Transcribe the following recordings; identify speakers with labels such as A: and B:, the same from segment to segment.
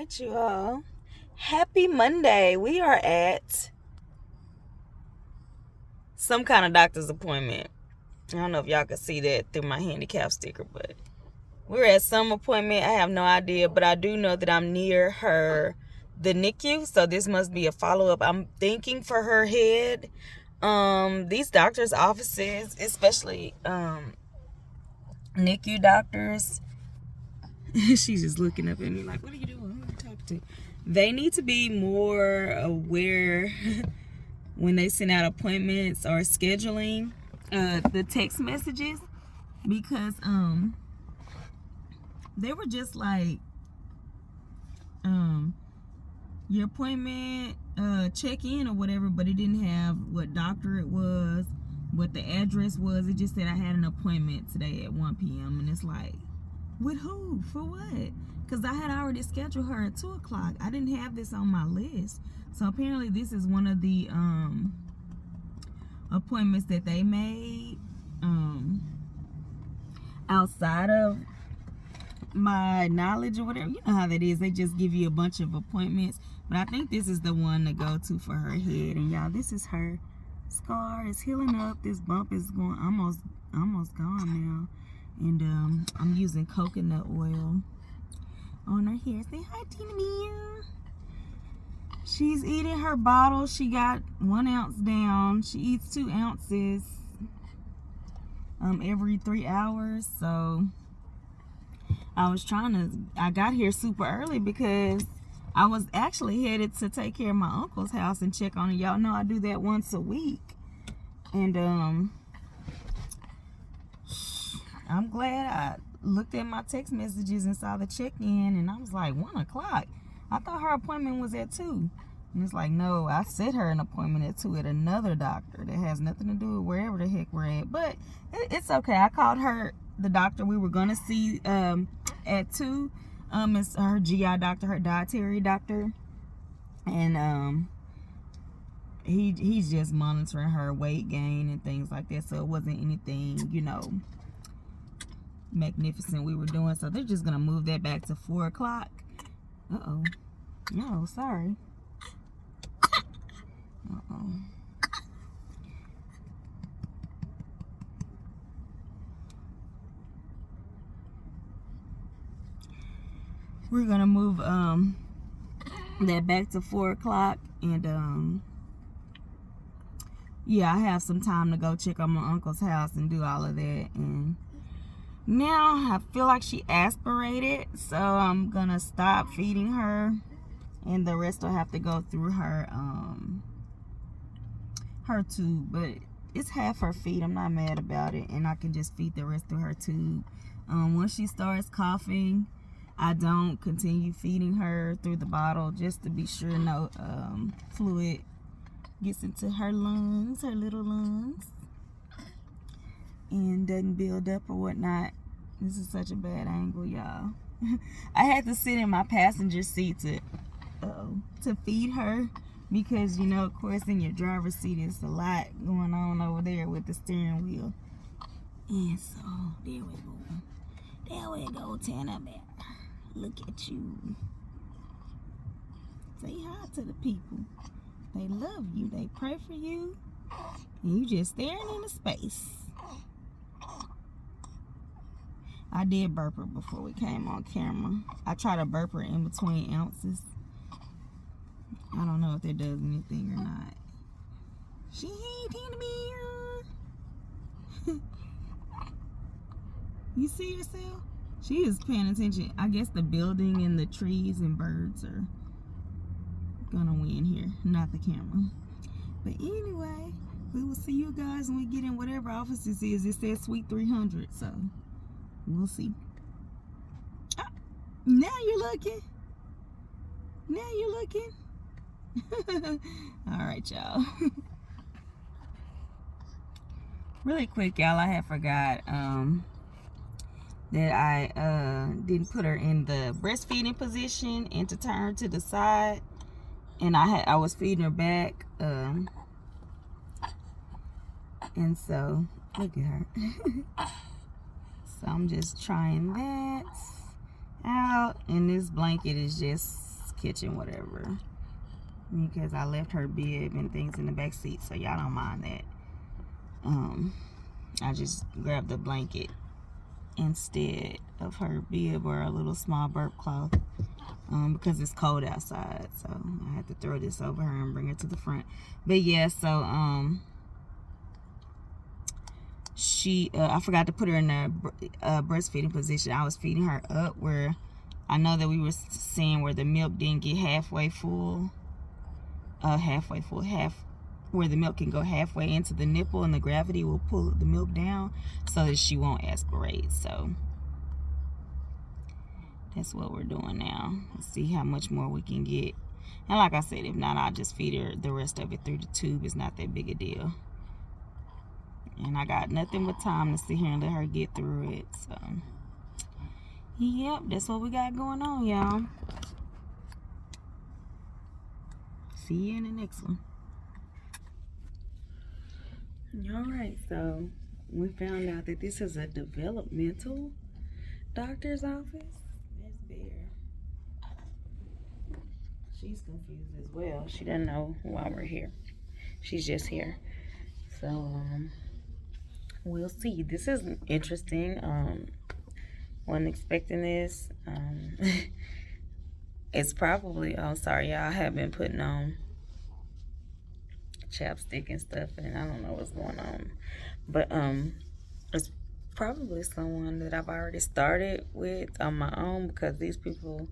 A: right, you all. Happy Monday. We are at some kind of doctor's appointment. I don't know if y'all can see that through my handicap sticker, but we're at some appointment. I have no idea, but I do know that I'm near the NICU, so this must be a follow-up. I'm thinking for her head. These doctors' offices, especially NICU doctors, she's just looking up at me like, what are you doing? Who are you talking to? They need to be more aware when they send out appointments or scheduling the text messages, because they were just like your appointment check in or whatever, but it didn't have what doctor it was, what the address was. It just said I had an appointment today at 1 p.m. and it's like, with who? For what? Because I had already scheduled her at 2 o'clock. I didn't have this on my list. So apparently this is one of the appointments that they made outside of my knowledge or whatever. You know how that is. They just give you a bunch of appointments. But I think this is the one to go to for her head. And y'all, this is her scar. It's healing up. This bump is going almost gone now. And I'm using coconut oil on her hair. Say hi, Tina Mia. She's eating her bottle. She got 1 ounce down. She eats 2 ounces every 3 hours. So I got here super early because I was actually headed to take care of my uncle's house and check on it. Y'all know I do that once a week. And I'm glad I looked at my text messages and saw the check-in, and I was like, 1 o'clock. I thought her appointment was at 2. And it's like, no, I set her an appointment at 2 at another doctor that has nothing to do with wherever the heck we're at. But it's okay. I called her, the doctor we were going to see at 2. It's her GI doctor, her dietary doctor. And he's just monitoring her weight gain and things like that. So it wasn't anything, magnificent we were doing. So they're just gonna move that back to 4 o'clock. No, sorry. We're gonna move that back to 4 o'clock. And yeah, I have some time to go check on my uncle's house and do all of that. And now I feel like she aspirated, so I'm gonna stop feeding her, and the rest will have to go through her tube. But it's half her feed. I'm not mad about it, and I can just feed the rest of her tube. Once she starts coughing, I don't continue feeding her through the bottle, just to be sure no fluid gets into her lungs, her little lungs, and doesn't build up or whatnot. This is such a bad angle, y'all. I had to sit in my passenger seat to feed her, because of course in your driver's seat is a lot going on over there with the steering wheel. And so there we go, Tana Bear. Look at you. Say hi to the people. They love you. They pray for you. And you just staring into space. I did burp her before we came on camera. I try to burp her in between ounces. I don't know if that does anything or not. She ain't in me. You see yourself? She is paying attention. I guess the building and the trees and birds are gonna win here, not the camera. But anyway, we will see you guys when we get in whatever office this is. It says Suite 300, so we'll see. Now you're looking. All right, y'all. Really quick, y'all, I had forgot that I didn't put her in the breastfeeding position and to turn her to the side, and I was feeding her back, and so look at her. So I'm just trying that out, and this blanket is just kitchen, whatever. Because I left her bib and things in the back seat, so y'all don't mind that. I just grabbed a blanket instead of her bib or a little small burp cloth, because it's cold outside, so I had to throw this over her and bring her to the front. But yeah, so she I forgot to put her in a breastfeeding position. I was feeding her up where I know that we were seeing where the milk didn't get halfway full, where the milk can go halfway into the nipple and the gravity will pull the milk down so that she won't aspirate. So that's what we're doing now. Let's see how much more we can get. And like I said, if not, I'll just feed her the rest of it through the tube. It's not that big a deal. And I got nothing but time to sit here and let her get through it. So, yep, that's what we got going on, y'all. See you in the next one. Alright, so we found out that this is a developmental doctor's office. That's Bear. She's confused as well. She doesn't know why we're here. She's just here. So, we'll see. This is interesting. Wasn't expecting this. It's probably, oh, sorry, y'all, I have been putting on chapstick and stuff, and I don't know what's going on. But, it's probably someone that I've already started with on my own, because these people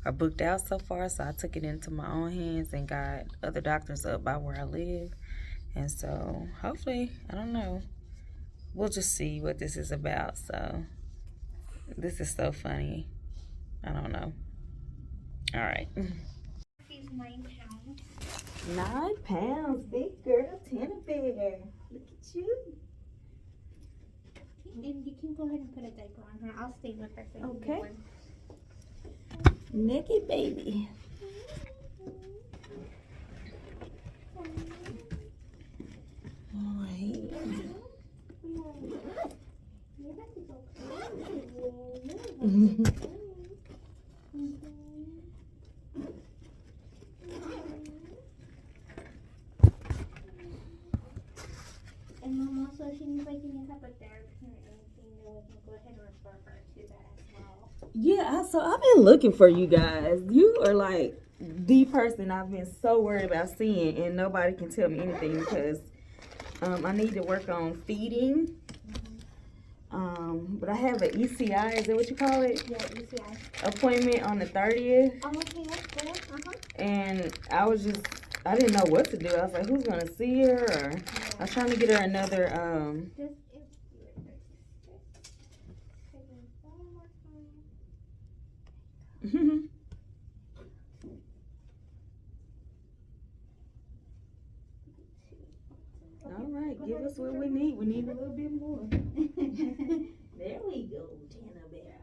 A: are booked out so far, so I took it into my own hands and got other doctors up by where I live. And so, hopefully, I don't know, we'll just see what this is about. So, this is so funny. I don't know. All right.
B: She's 9 pounds.
A: 9 pounds, big girl, tennis bear. Look at you.
B: And you can go ahead and put a diaper on her. I'll stay with her. So
A: Okay. Naked baby. All right.
B: And Mom, also, she needs like any type of therapy or anything, then we can go ahead and refer her to that as well.
A: Yeah, so I've been looking for you guys. You are like the person I've been so worried about seeing, and nobody can tell me anything because I need to work on feeding. But I have an ECI, is that what you call it?
B: Yeah, ECI.
A: Appointment on the 30th.
B: Oh, okay, that's good.
A: And I didn't know what to do. I was like, who's gonna see her? Or I was trying to get her another All right, give us what we need. We need a little bit more. There we go, Tana Bear.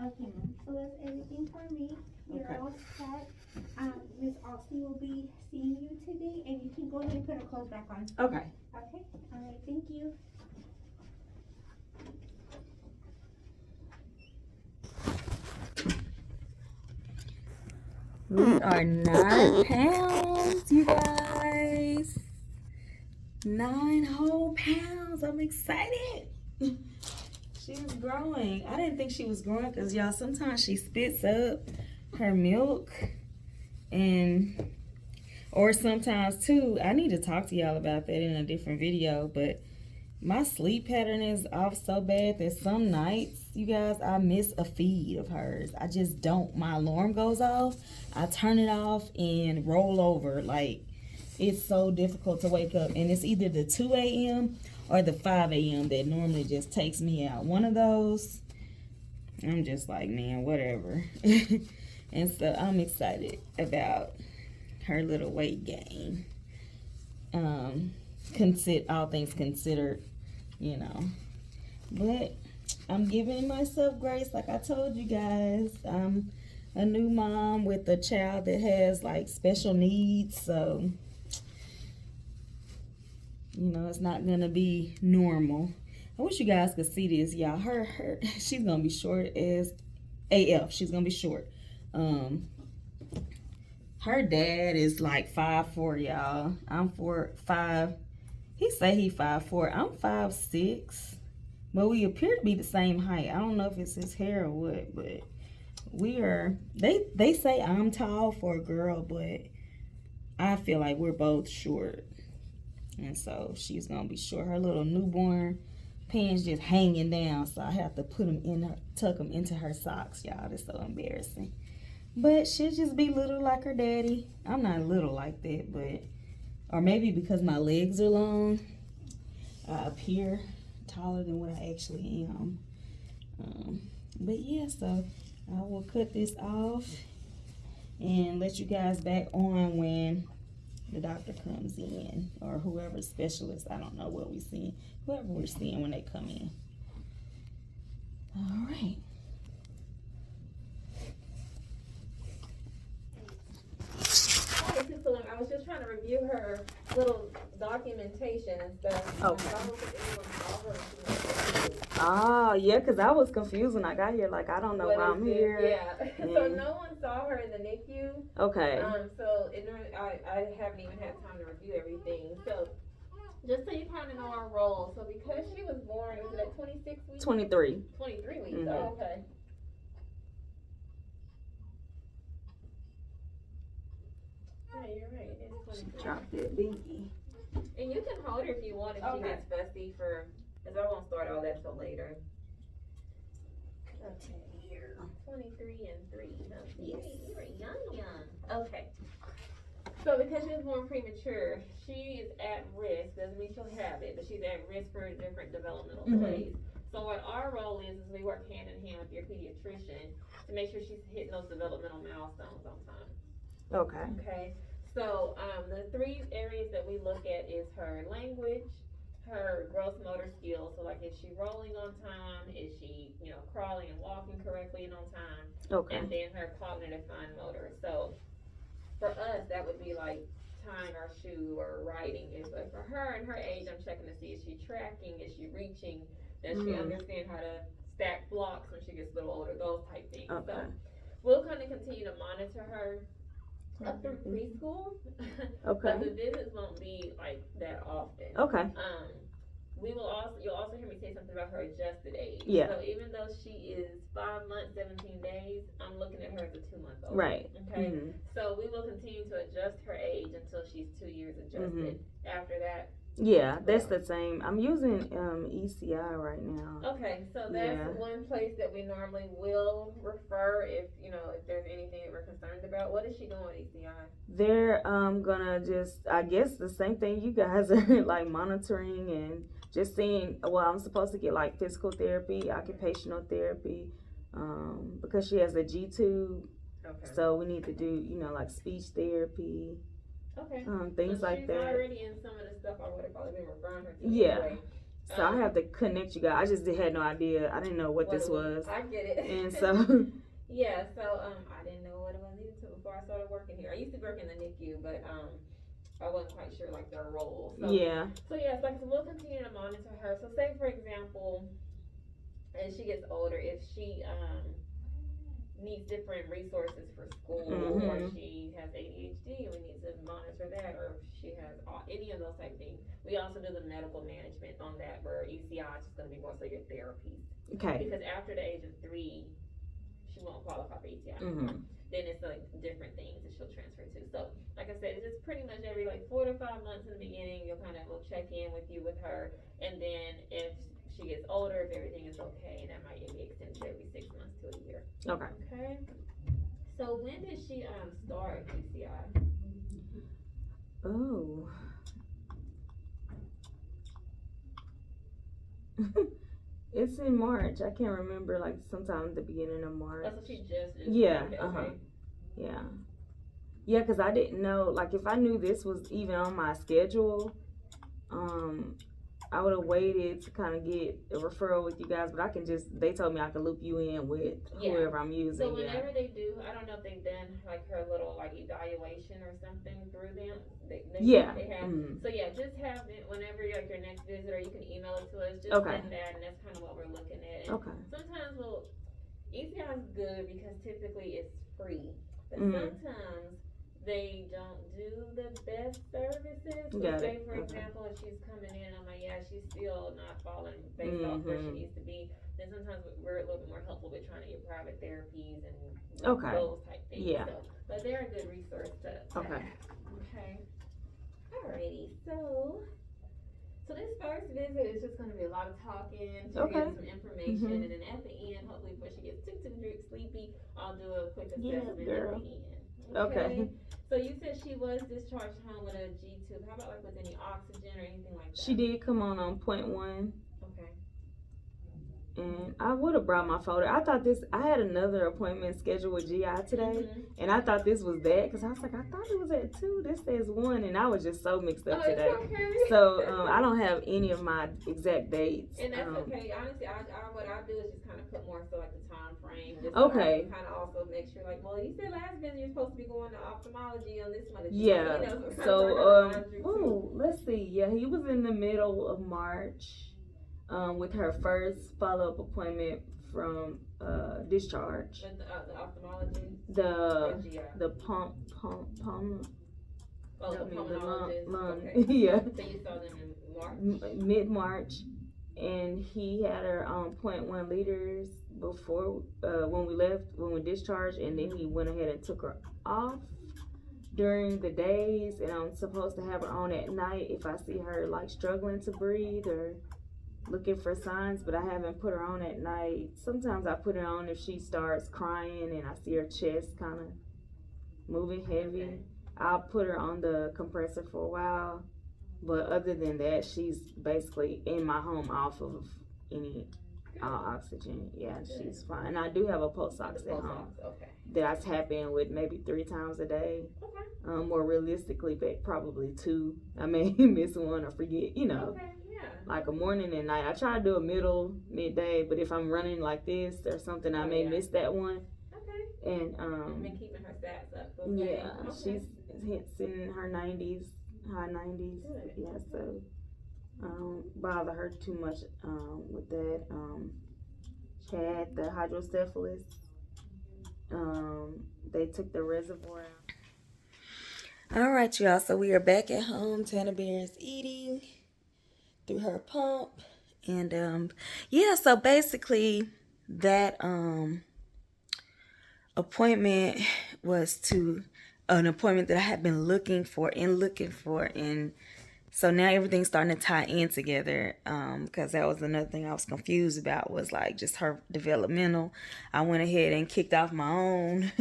B: Okay, Mom. So that's everything for me. You're
A: Okay.
B: all set. Miss Austin will be seeing you today, and you can go ahead and put her clothes back on.
A: Okay.
B: Okay? All right, thank you.
A: We are 9 pounds, you guys. 9 whole pounds. I'm excited. She's growing. I didn't think she was growing because, y'all, sometimes she spits up her milk. Or sometimes, too, I need to talk to y'all about that in a different video, but my sleep pattern is off so bad that some nights, you guys, I miss a feed of hers. I just don't. My alarm goes off. I turn it off and roll over. Like, it's so difficult to wake up. And it's either the 2 a.m. or the 5 a.m. that normally just takes me out. One of those, I'm just like, man, whatever. And so I'm excited about her little weight gain. All things considered, you know. But I'm giving myself grace, like I told you guys. I'm a new mom with a child that has like special needs, so you know it's not gonna be normal. I wish you guys could see this, y'all. Her she's gonna be short as AF. She's gonna be short. Her dad is like 5'4", y'all. I'm 4'5". He say he 5'4". I'm 5'6". But we appear to be the same height. I don't know if it's his hair or what, but we are. They say I'm tall for a girl, but I feel like we're both short. And so she's gonna be short. Her little newborn pants just hanging down, so I have to put them in her, tuck them into her socks, y'all. That's so embarrassing. But she'll just be little like her daddy. I'm not little like that, but or maybe because my legs are long, I appear taller than what I actually am. But yeah, so I will cut this off and let you guys back on when the doctor comes in, or whoever specialist. I don't know what we're seeing. Whoever we're seeing when they come in. All right.
C: I was just trying to review her little documentation and stuff.
A: Okay.
C: I don't know if anyone saw her.
A: Ah, yeah, because I was confused when I got here. Like, I don't know why I'm here.
C: Yeah. So no one saw her in the NICU.
A: Okay.
C: So I haven't even had time to review everything. So just so you kind of know our role. So because she was born, was it at 26 weeks?
A: 23.
C: 23 weeks.
A: Mm-hmm.
C: Oh, okay. Yeah, you're right. It is 23.
A: Drop that binky.
C: And you can hold her if you want, if she gets fussy because I won't start all that till later. Okay, here. 23 and 3.
A: Yes.
C: You're young. Okay. So because she was born premature, she is at risk. Doesn't mean she'll have it, but she's at risk for different developmental delays. So what our role is we work hand in hand with your pediatrician to make sure she's hitting those developmental milestones on time.
A: Okay.
C: Okay. So the 3 areas that we look at is her language, her gross motor skills. So like, is she rolling on time? Is she, crawling and walking correctly and on time?
A: Okay.
C: And then her cognitive fine motor. So for us, that would be like tying our shoe or writing. But for her and her age, I'm checking to see, is she tracking? Is she reaching? Does she understand how to stack blocks when she gets a little older? Those type things.
A: Okay.
C: So we'll kind of continue to monitor her up through preschool.
A: Okay.
C: But the visits won't be like that often.
A: Okay.
C: You'll also hear me say something about her adjusted age.
A: Yeah.
C: So even though she is 5 months, 17 days, I'm looking at her as a 2-month-old.
A: Right.
C: Okay.
A: Mm-hmm.
C: So we will continue to adjust her age until she's 2 years adjusted. After that.
A: Yeah, that's the same. I'm using ECI right now.
C: Okay, so that's one place that we normally will refer if there's anything that we're concerned about. What is she doing with ECI?
A: They're gonna just, I guess, the same thing you guys are like monitoring and just seeing. Well, I'm supposed to get like physical therapy, occupational therapy, because she has a G tube.
C: Okay.
A: So we need to do like speech therapy.
C: Okay.
A: Things
C: so
A: like
C: she's
A: that.
C: already in some of the stuff I would have probably been referring her to.
A: Yeah.
C: Anyway.
A: So I have to connect you guys. I just had no idea. I didn't know what this was.
C: I get it.
A: And so.
C: Yeah. So I didn't know what it was either before I started working here. I used to work in the NICU, but I wasn't quite sure like their roles. So,
A: yeah.
C: So yeah, so we'll continue to monitor her. So say for example, as she gets older, if she needs different resources for school, or she has ADHD, we need to monitor that, or if she has any of those type of things. We also do the medical management on that, where ECI is just going to be more so your therapies.
A: Okay.
C: Because after the age of 3, she won't qualify for ECI. Then it's like different things that she'll transfer to. So like I said, it's just pretty much every like 4 to 5 months in the beginning, we'll check in with you with her, and then if she gets older, if everything is okay, that might be extended to every 6 months to a year.
A: Okay.
C: Okay. So when did she start ECI?
A: Oh. It's in March. I can't remember, like sometime at the beginning of March.
C: Oh, so she just
A: yeah.
C: Okay.
A: Yeah. Yeah, because I didn't know, like if I knew this was even on my schedule, I would have waited to kind of get a referral with you guys, but they told me I could loop you in with whoever I'm using.
C: So whenever they do, I don't know if they've done like her little like evaluation or something through them. They have. So yeah, just have it whenever you're like your next visit, or you can email it to us. Just send that, and that's kind of what we're looking at. And sometimes ECI is good because typically it's free, but
D: Mhm.
C: sometimes they don't do the best services. So
D: Got
C: say
D: it.
C: for
D: Okay.
C: example, if she's coming in, I'm like, yeah, she's still not falling based off where she
D: Mhm.
C: needs to be. Then sometimes we're a little bit more helpful with trying to get private therapies and
D: Okay.
C: those type things.
D: Yeah.
C: So, but they're a good resource to
D: Okay.
C: have. Okay. Alrighty. So this first visit is just going to be a lot of talking, to
D: Okay.
C: get some information,
D: Mhm.
C: and then at the end, hopefully before she gets too sleepy, I'll do a quick
D: Yeah,
C: assessment
D: girl.
C: at the end.
D: Okay.
C: So you said she was discharged home with a G tube. How about like with any oxygen or anything like that?
D: She did come on 0.1.
C: Okay.
D: And I would have brought my folder. I thought I had another appointment scheduled with GI today.
C: Mhm.
D: And I thought this was that because I was like, I thought it was at 2. This says 1. And I was just so mixed up today.
C: It's okay.
D: So I don't have any of my exact dates.
C: And that's okay. Honestly, what I do is just kind of put more so like the time frame. Just
D: Okay.
C: So kind of also make sure like, well, you said last visit you're supposed to be going to ophthalmology on this month.
D: Yeah.
C: So
D: let's see. Yeah, he was in the middle of March. With her first follow-up appointment from discharge.
C: With the ophthalmologist?
D: The pump.
C: Oh, the
D: The
C: pulmonologist.
D: lung.
C: Okay.
D: Yeah.
C: So you saw them in March?
D: Mid-March. And he had her on 0.1 liters before, when we discharged, and then he went ahead and took her off during the days, and I'm supposed to have her on at night if I see her like struggling to breathe or looking for signs, but I haven't put her on at night. Sometimes I put her on if she starts crying and I see her chest kind of moving heavy. Okay. I'll put her on the compressor for a while, but other than that, she's basically in my home off of any oxygen. Yeah, she's fine. And I do have a pulse ox at home that I tap in with maybe 3 times a day.
C: Okay.
D: More realistically, but probably 2. I may miss one or forget,
C: Okay.
D: Like a morning and night. I try to do a midday, but if I'm running like this or something, I may miss that one.
C: Okay.
D: And
C: been keeping her stats up.
D: Okay. Yeah, she's in her 90s, high 90s.
C: Good.
D: Yeah, so bother her too much with that. She had the hydrocephalus. They took the reservoir out. All right, y'all. So we are back at home. Tana Bear is eating through her pump, and yeah, so basically that appointment was an appointment that I had been looking for, and so now everything's starting to tie in together, because that was another thing I was confused about, was like just her developmental. I went ahead and kicked off my own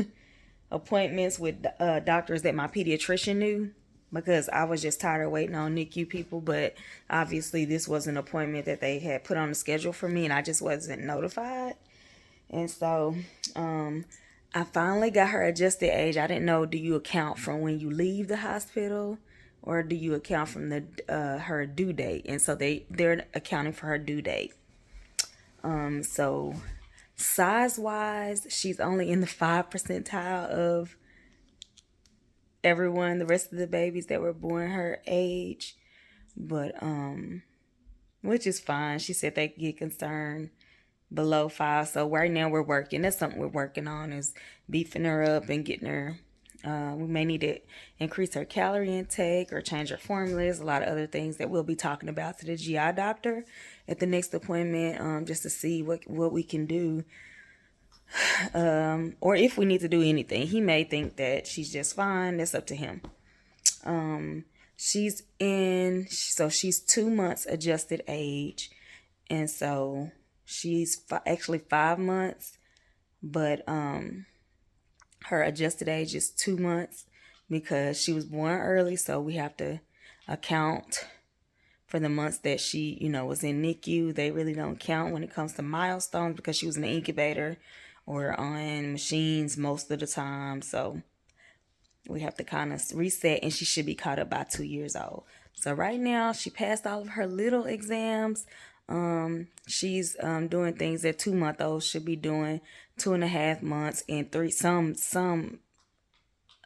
D: appointments with doctors that my pediatrician knew, because I was just tired of waiting on NICU people. But obviously this was an appointment that they had put on the schedule for me, and I just wasn't notified. And so I finally got her adjusted age. I didn't know, do you account from when you leave the hospital, or do you account from the her due date? And so they're accounting for her due date. So size wise, she's only in the 5th percentile of everyone, the rest of the babies that were born her age, but which is fine. She said they get concerned below 5. So right now we're working. That's something we're working on, is beefing her up and getting her. We may need to increase her calorie intake or change her formulas. A lot of other things that we'll be talking about to the GI doctor at the next appointment, just to see what we can do. Or if we need to do anything. He may think that she's just fine. That's up to him. She's 2 months adjusted age, and so she's actually 5 months, but her adjusted age is 2 months because she was born early, so we have to account for the months that she was in NICU. They really don't count when it comes to milestones because she was in the incubator or on machines most of the time. So we have to kind of reset, and she should be caught up by 2 years old. So right now she passed all of her little exams. She's doing things that 2-month-olds should be doing, 2.5 months, and 3,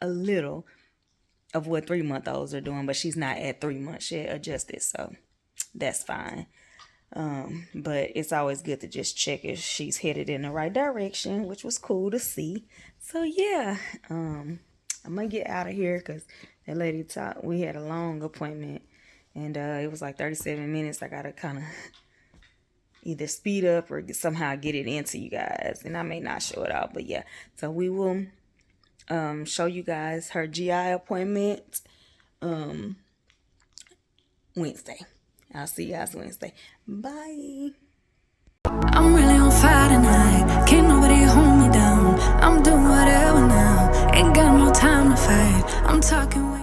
D: a little of what 3-month-olds are doing, but she's not at 3 months yet adjusted, so that's fine. But it's always good to just check if she's headed in the right direction, which was cool to see. So yeah, I'm gonna get out of here because that lady talked. We had a long appointment, and it was like 37 minutes. I gotta kind of either speed up or somehow get it into you guys, and I may not show it out, but yeah. So we will show you guys her GI appointment Wednesday. I'll see you guys Wednesday. Bye.
E: I'm really on fire tonight. Can't nobody hold me down. I'm doing whatever now. Ain't got no time to fight. I'm talking.